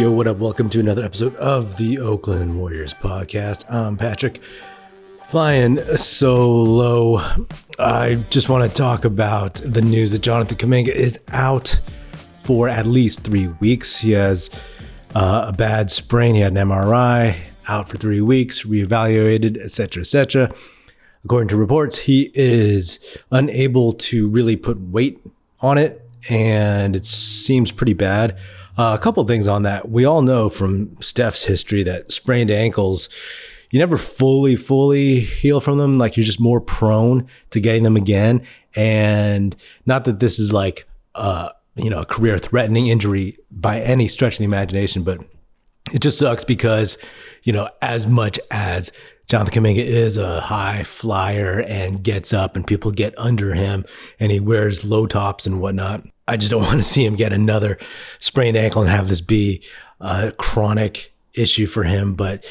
Yo, what up? Welcome to another episode of the Oakland Warriors podcast. I'm Patrick, flying solo. I just want to talk about the news that Jonathan Kuminga is out for at least 3 weeks. He has a bad sprain. He had an MRI, out for 3 weeks, reevaluated, etc., etc. According to reports, he is unable to really put weight on it, and it seems pretty bad. A couple of things on that. We all know from Steph's history that sprained ankles, you never fully heal from them. Like, you're just more prone to getting them again. And not that this is like, a career threatening injury by any stretch of the imagination, but it just sucks because, as much as Jonathan Kuminga is a high flyer and gets up and people get under him and he wears low tops and whatnot, I just don't want to see him get another sprained ankle and have this be a chronic issue for him. But,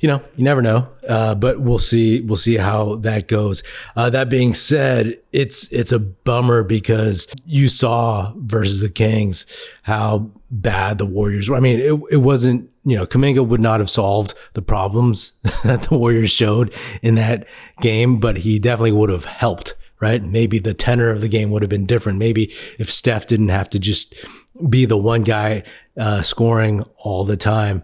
you never know. But we'll see how that goes. That being said, it's a bummer because you saw versus the Kings how bad the Warriors were. I mean, it wasn't, Kuminga would not have solved the problems that the Warriors showed in that game, but he definitely would have helped, right? Maybe the tenor of the game would have been different. Maybe if Steph didn't have to just be the one guy scoring all the time.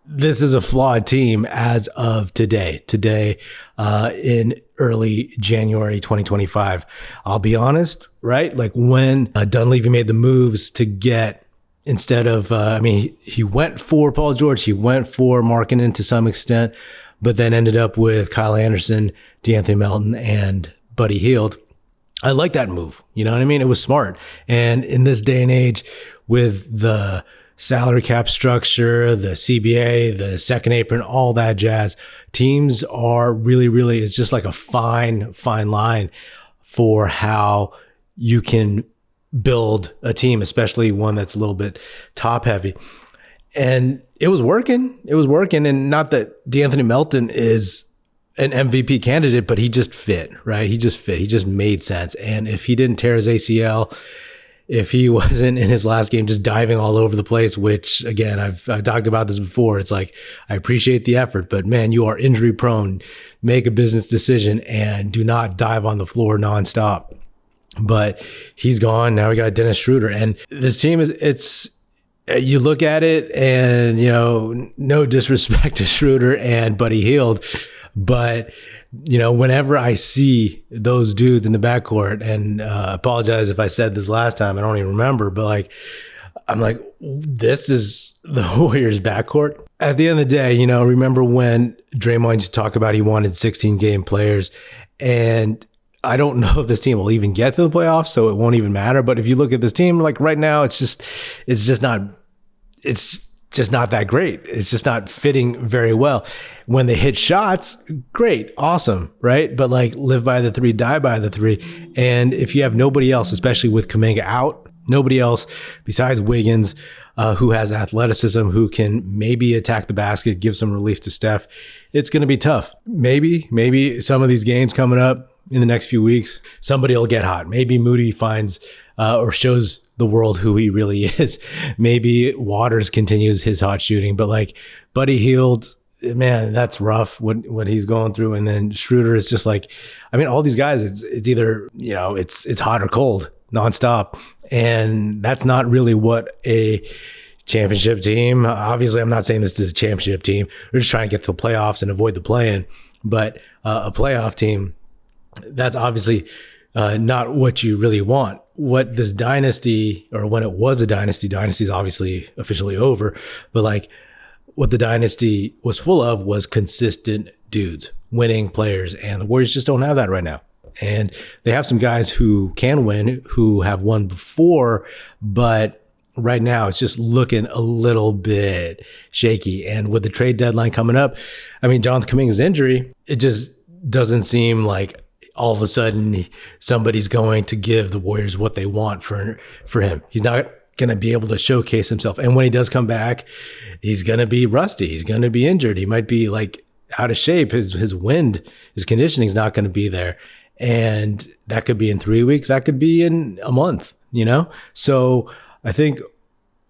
This is a flawed team as of today, in early January 2025. I'll be honest, right? Like when Dunleavy made the moves to get, instead of, he went for Paul George, he went for Markkanen to some extent, but then ended up with Kyle Anderson, DeAnthony Melton, and Buddy Hield. I like that move. You know what I mean? It was smart. And in this day and age, with the salary cap structure, the CBA, the second apron, all that jazz, teams are really, it's just like a fine line for how you can build a team, especially one that's a little bit top heavy. And it was working. And not that DeAnthony Melton is an MVP candidate, but he just fit, right? He just made sense. And if he didn't tear his ACL, if he wasn't in his last game just diving all over the place, which again, I've talked about this before. It's like, I appreciate the effort, but man, you are injury prone. Make a business decision and do not dive on the floor nonstop. But he's gone. Now we got Dennis Schroeder. And this team you look at it and, no disrespect to Schroeder and Buddy Hield, but whenever I see those dudes in the backcourt, and apologize if I said this last time, I don't even remember, but I'm like, this is the Warriors backcourt. At the end of the day, remember when Draymond used to talk about he wanted 16 game players, and I don't know if this team will even get to the playoffs, so it won't even matter. But if you look at this team, like right now, it's just not that great. It's just not fitting very well. When they hit shots, great, awesome, right? But live by the three, die by the three. And if you have nobody else, especially with Kuminga out, nobody else besides Wiggins, who has athleticism, who can maybe attack the basket, give some relief to Steph, it's going to be tough. Maybe some of these games coming up in the next few weeks, somebody will get hot. Maybe Moody finds or shows the world who he really is. Maybe Waters continues his hot shooting, but Buddy Hield, man, that's rough what he's going through. And then Schroeder is just all these guys, it's either, it's hot or cold nonstop. And that's not really what a championship team, obviously I'm not saying this is a championship team. We're just trying to get to the playoffs and avoid the play-in, but a playoff team, that's obviously not what you really want. What this dynasty, or when it was a dynasty is obviously officially over, but what the dynasty was full of was consistent dudes, winning players, and the Warriors just don't have that right now. And they have some guys who can win, who have won before, but right now it's just looking a little bit shaky. And with the trade deadline coming up, Jonathan Kuminga's injury, it just doesn't seem like all of a sudden somebody's going to give the Warriors what they want for him. He's not going to be able to showcase himself. And when he does come back, he's going to be rusty. He's going to be injured. He might be out of shape. His wind, his conditioning is not going to be there. And that could be in 3 weeks. That could be in a month, So I think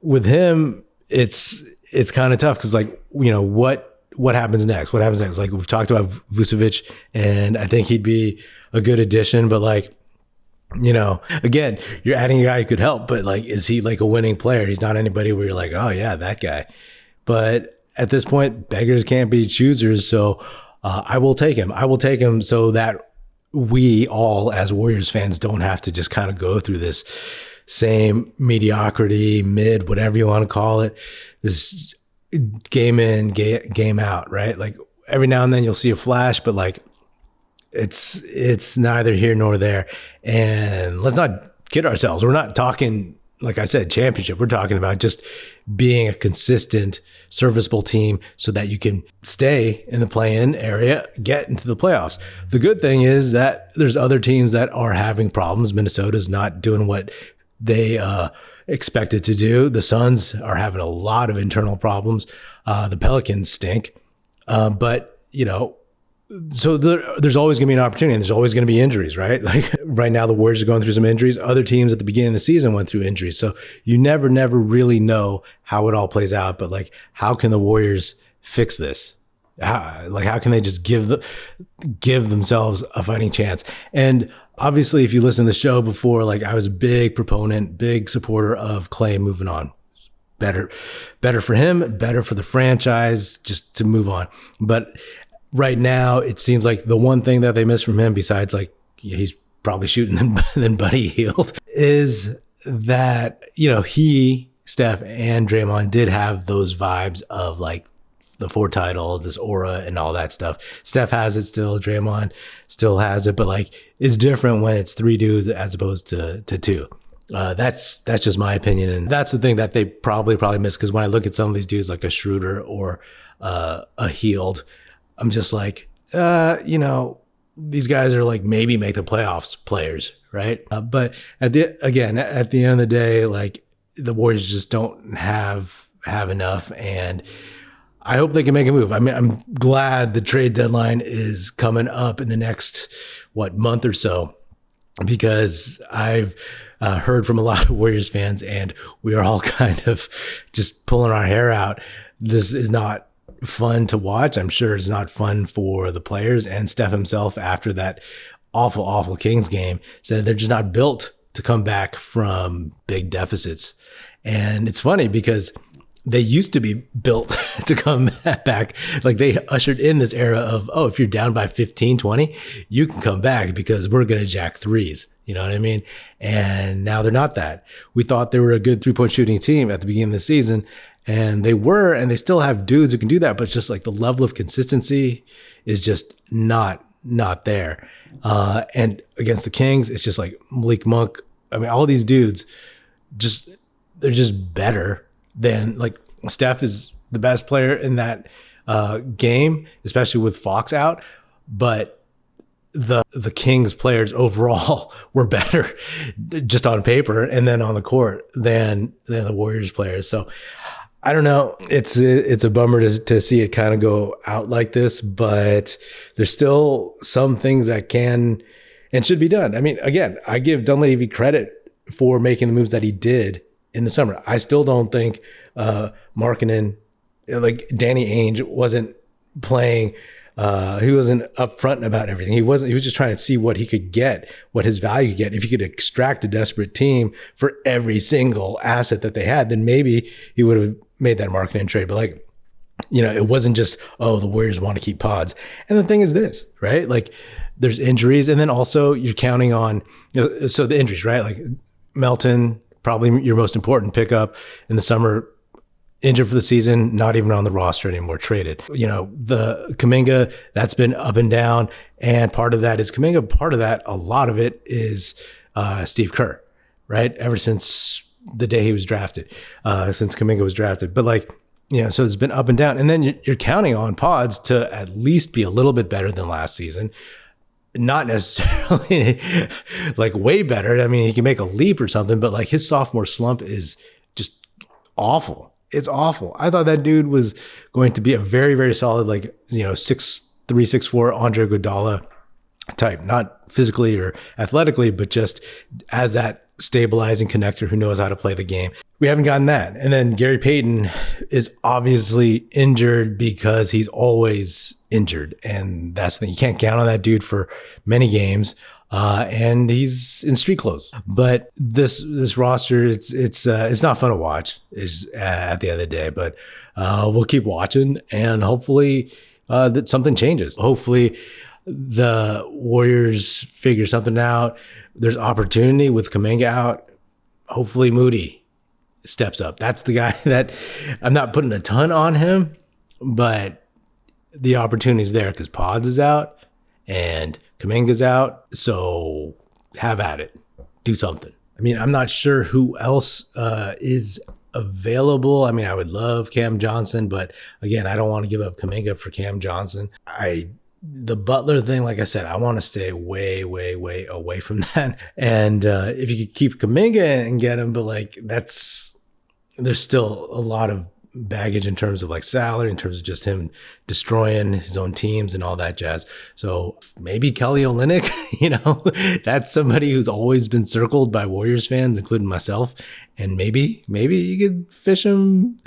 with him, it's kind of tough because like, what happens next? What happens next? Like we've talked about Vucevic, and I think he'd be a good addition, but like, again, you're adding a guy who could help, but like, is he like a winning player? He's not anybody where you're like, oh yeah, that guy. But at this point, beggars can't be choosers. So I will take him. I will take him so that we all as Warriors fans don't have to just kind of go through this same mediocrity, mid, whatever you want to call it, this game in, game out, right? Like every now and then you'll see a flash, but like it's neither here nor there. And let's not kid ourselves. We're not talking, like I said, championship. We're talking about just being a consistent, serviceable team so that you can stay in the play-in area, get into the playoffs. The good thing is that there's other teams that are having problems. Minnesota's not doing what they expected to do. The Suns are having a lot of internal problems. The Pelicans stink. But, so there's always going to be an opportunity, and there's always going to be injuries, right? Like right now, the Warriors are going through some injuries. Other teams at the beginning of the season went through injuries. So you never really know how it all plays out. But like, how can the Warriors fix this? How can they just give themselves a fighting chance? And obviously, if you listen to the show before, like I was a big proponent, big supporter of Clay moving on. Better for him, better for the franchise, just to move on. But right now, it seems like the one thing that they miss from him, besides like he's probably shooting than Buddy Hield, is that, he, Steph, and Draymond did have those vibes of like the 4 titles, this aura and all that stuff. Steph has it still, Draymond still has it, but like it's different when it's 3 dudes as opposed to 2. That's just my opinion. And that's the thing that they probably miss, because when I look at some of these dudes like a Schroeder or a Hield, I'm just like, these guys are like maybe make the playoffs players, right? But at the end of the day, like the Warriors just don't have enough, and I hope they can make a move. I mean, I'm glad the trade deadline is coming up in the next month or so, because I've heard from a lot of Warriors fans, and we are all kind of just pulling our hair out. This is not fun to watch. I'm sure it's not fun for the players, and Steph himself, after that awful Kings game, said they're just not built to come back from big deficits. And it's funny because they used to be built to come back. Like they ushered in this era of, if you're down by 15, 20, you can come back because we're going to jack threes. You know what I mean? And now they're not that. We thought they were a good 3-point shooting team at the beginning of the season, and they were, and they still have dudes who can do that, but it's just like the level of consistency is just not there. And against the Kings, it's just like Malik Monk. I mean, all these dudes, they're just better than, like, Steph is the best player in that game, especially with Fox out, but the Kings players overall were better just on paper and then on the court than the Warriors players. So I don't know. It's a bummer to see it kind of go out like this, but there's still some things that can and should be done. I mean, again, I give Dunleavy credit for making the moves that he did in the summer. I still don't think Markkanen, like Danny Ainge, wasn't playing. He wasn't upfront about everything. He was just trying to see what he could get, what his value could get. If he could extract a desperate team for every single asset that they had, then maybe he would have made that Markkanen trade. But like, it wasn't just, the Warriors want to keep Pods. And the thing is this, right? Like there's injuries, and then also you're counting on, so the injuries, right? Like Melton, probably your most important pickup in the summer, injured for the season, not even on the roster anymore, traded. The Kuminga, that's been up and down, and part of that is Kuminga. Part of that, a lot of it is Steve Kerr, right? Ever since the day he was drafted, since Kuminga was drafted. But like, so it's been up and down. And then you're counting on Pods to at least be a little bit better than last season. Not necessarily like way better. I mean, he can make a leap or something, but like his sophomore slump is just awful. It's awful. I thought that dude was going to be a very, very solid, like, 6'3", 6'4" Andre Iguodala type, not physically or athletically, but just as that stabilizing connector who knows how to play the game. We haven't gotten that. And then Gary Payton is obviously injured because he's always injured. And that's the thing. You can't count on that dude for many games. And he's in street clothes. But this roster, it's not fun to watch is at the end of the day. But we'll keep watching, and hopefully that something changes. Hopefully the Warriors figure something out. There's opportunity with Kuminga out. Hopefully Moody steps up. That's the guy that I'm not putting a ton on him, but the opportunity is there because Pods is out and Kuminga's out. So have at it. Do something. I mean, I'm not sure who else is available. I mean, I would love Cam Johnson, but again, I don't want to give up Kuminga for Cam Johnson. The Butler thing, like I said, I want to stay way, way, way away from that. And if you could keep Kuminga and get him, but like there's still a lot of baggage in terms of like salary, in terms of just him destroying his own teams and all that jazz. So maybe Kelly Olynyk, that's somebody who's always been circled by Warriors fans, including myself. And maybe you could fish him,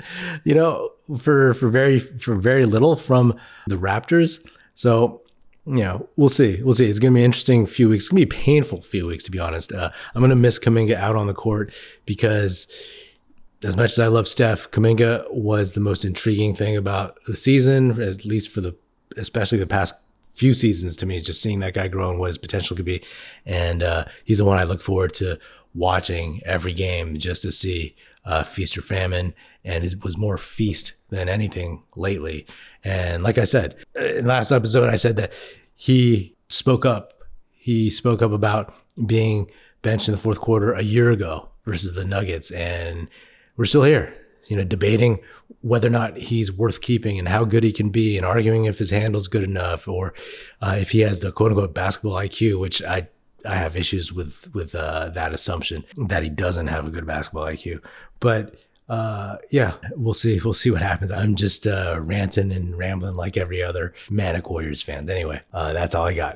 for very little from the Raptors. So, we'll see. It's going to be an interesting few weeks. It's going to be a painful few weeks, to be honest. I'm going to miss Kuminga out on the court because as much as I love Steph, Kuminga was the most intriguing thing about the season, at least especially the past few seasons to me, just seeing that guy grow and what his potential could be. And he's the one I look forward to watching every game just to see feast or famine. And it was more feast than anything lately. And like I said, in the last episode, I said that he spoke up. He spoke up about being benched in the fourth quarter a year ago versus the Nuggets. And we're still here, debating whether or not he's worth keeping and how good he can be, and arguing if his handle's good enough or if he has the quote unquote basketball IQ, which I have issues with that assumption that he doesn't have a good basketball IQ. But yeah, we'll see. We'll see what happens. I'm just ranting and rambling like every other manic Warriors fans. Anyway, that's all I got.